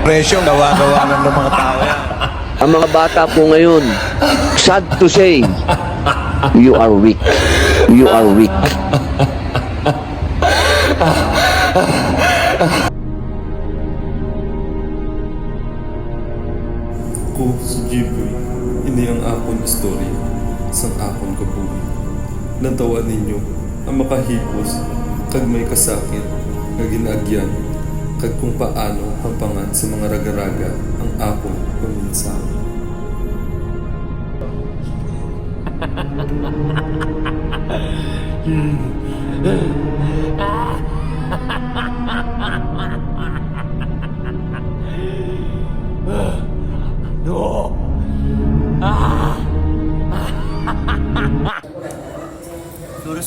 Presyo, gawa-gawa ng mga tao yan. Ang mga bata po ngayon, sad to say, you are weak. You are weak. Ko si Jeboy, ini ang akon istorya, sang akon kabuhi. Natawa ninyo ang makahipos, kag may kasakit, nga ginagyan, kag kung paano hampangan sa mga raga-raga ang akon paminsahe.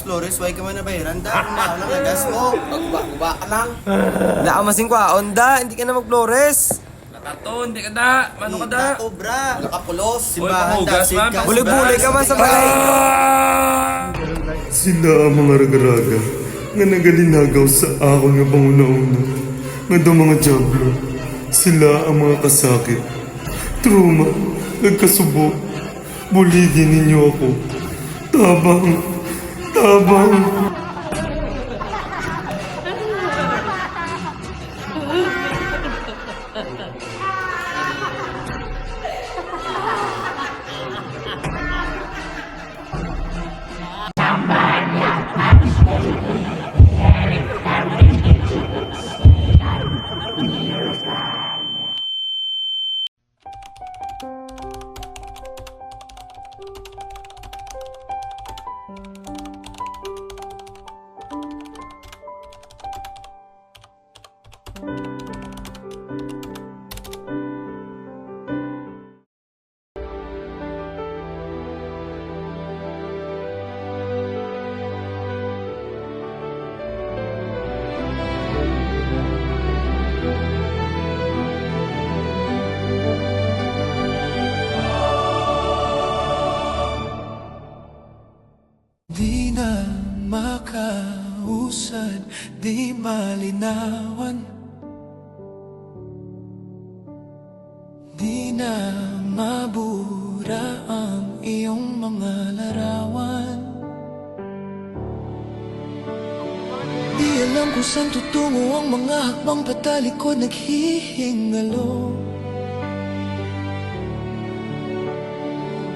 Flores, why ka man nabayaran da? Ano lang nagas mo? Magba ka lang. Wala ka masing kwaon da, hindi ka na mag-Flores. Nakato, hindi ka da. Mano ka da? Dato, bra. Nakapulos. Uy, Simbahan da. pangugas, man. Bulay-bulay ka man sa balay. Sila ang mga raga-raga nga nagalinagaw sa akon nga panguna-una. Nga daw mga jablo, sila ang mga kasakit. Truma, nagkasubo, buligin ninyo ako. Tabang. Di na makausad, di malinawan. Di na mabura ang iyong mga larawan. Di alam kung saan tutungo ang mga hakbang patalikod naghihingalo.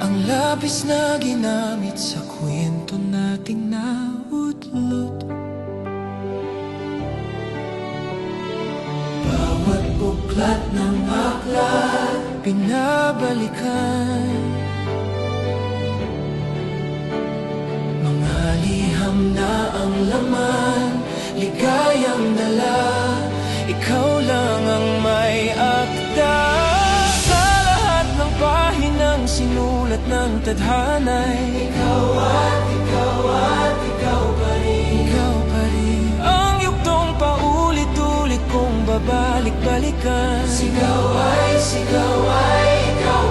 Ang labis na ginamit sa kwento nating nautlot. Bawat buklat ng aklat pinabalikan. Mga liham na ang laman, ligayang dala, ikaw lang ang may akda. Sinulat ng tadhanay, ikaw at ikaw pa rin. Ikaw pa rin. Ang yuktong paulit-ulit kong babalik-balikan. Sigaw ay ikaw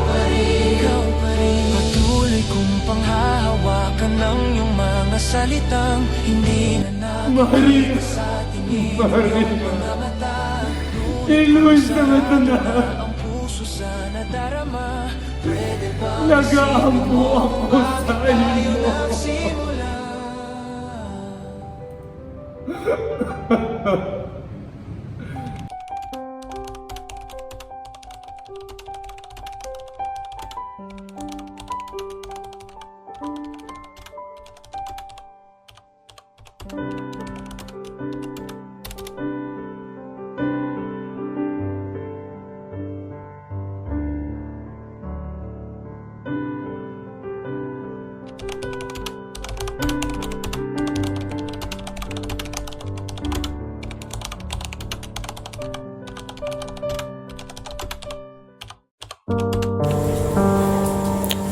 pa rin. Ikaw pa rin. Patuloy kong panghahawakan ng iyong mga salitang hindi na natin sa tingin ng mga mata. Iluwis na ito na. Ang puso sa nadarama. Nag-aampo ako sa iyo.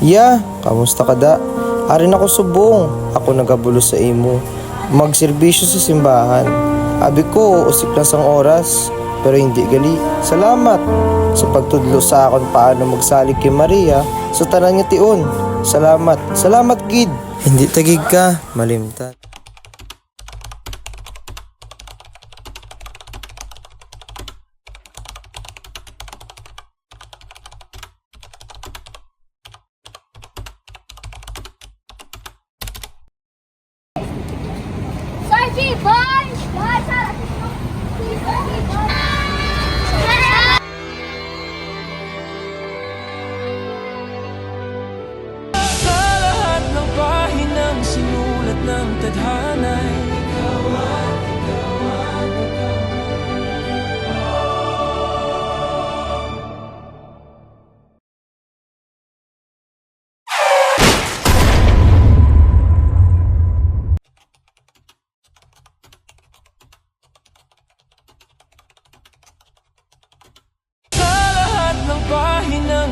Ya, kamusta ka da? Arin ako subong. Ako nagabulo sa imo. Magserbisyo sa simbahan. Abi ko, usik lang sang oras. Pero hindi gali. Salamat sa pagtudlo sa akon paano magsalig kay Maria sa tanan nga tion. Salamat. Salamat, kid. Hindi tagig ka, malimtan.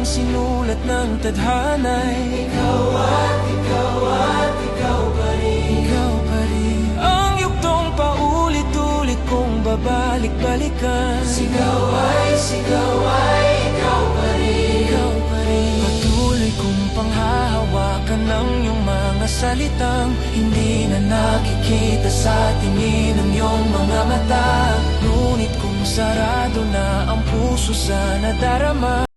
sinulat ng tadhana'y ikaw pa rin. Ang yuktong paulit-ulit kong babalik-balikan. Sigaw ay ikaw pa rin. Patuloy kong panghahawakan ng iyong mga salitang hindi na nakikita sa tingin ng iyong mga mata. Ngunit kung sarado na ang puso sa nadarama,